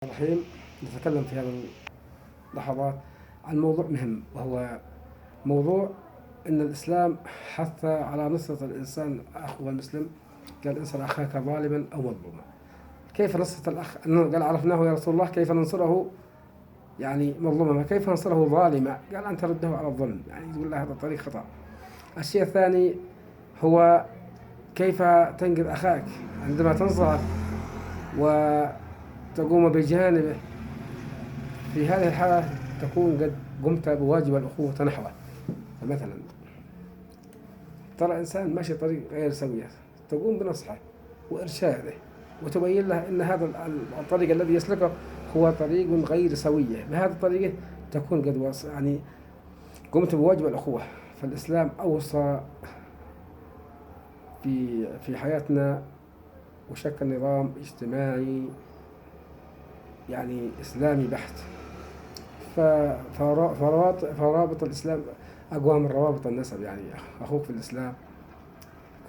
الرحيم. نتكلم في هذه اللحظات عن موضوع مهم، وهو موضوع أن الإسلام حث على نصرة الإنسان أخوه المسلم. قال انصر أخاك ظالما أو مظلوما. كيف نصرة الأخ؟ قال عرفناه يا رسول الله، كيف ننصره يعني مظلوما؟ كيف ننصره ظالما؟ قال أن ترده على الظلم، يعني يقول له هذا الطريق خطأ. الشيء الثاني هو كيف تنقذ أخاك عندما تنصره وتقوم بجانبه. في هذه الحالة تكون قد قمت بواجب الأخوة نحوه. فمثلا ترى إنسان ماشي طريق غير سوية، تقوم بنصحه وإرشاده وتبين له أن هذا الطريق الذي يسلكه هو طريق غير سوية. بهذه الطريقة تكون قد يعني قمت بواجب الأخوة. فالإسلام أوصى في حياتنا وشكل نظام اجتماعي يعني إسلامي بحت. فرابط الإسلام أقوى من روابط النسب. يعني أخوك في الإسلام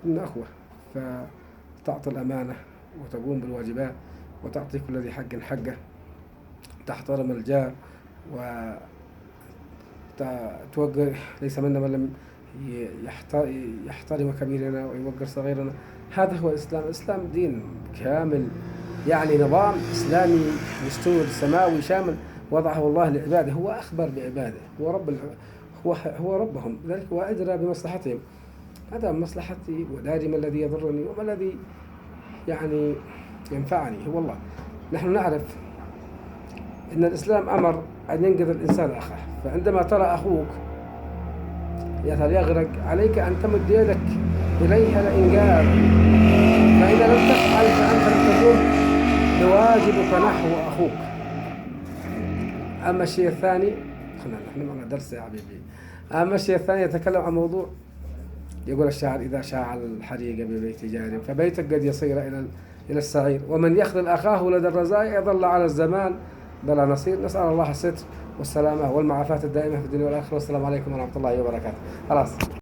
كنا أخوة، فتعطي الأمانة وتقوم بالواجبات وتعطي كل ذي حق حقه، تحترم الجار وتوقر. ليس منا من لم يحترم كبيرنا ويوقر صغيرنا. هذا هو الإسلام. الإسلام دين كامل، يعني نظام إسلامي مستور سماوي شامل وضعه الله لعباده. هو أخبر بعباده، هو ربهم، ذلك هو أدرى بمصلحتهم. هذا مصلحتي وداري ما الذي يضرني وما الذي يعني ينفعني هو الله. نحن نعرف أن الإسلام أمر أن ينقذ الإنسان أخاه. فعندما ترى أخوك يغرق عليك أن تمد يدك إليه لإنقاذه، فإذا لم تفعل فأنت لم تقوم بواجبك نحو أخوك. أما الشيء الثاني، نحن معنا درس يا حبيبي. أما الشيء الثاني يتكلم عن موضوع، يقول الشاعر إذا شاع الحريق ببيت جار فبيتك قد يصير إلى السعير، ومن يخذل أخاه لدى الرزايا يظل على الزمان بلا نصير. نسأل الله الستر والسلامة والمعافاة الدائمة في الدنيا والآخرة. والسلام عليكم ورحمة الله وبركاته. خلاص.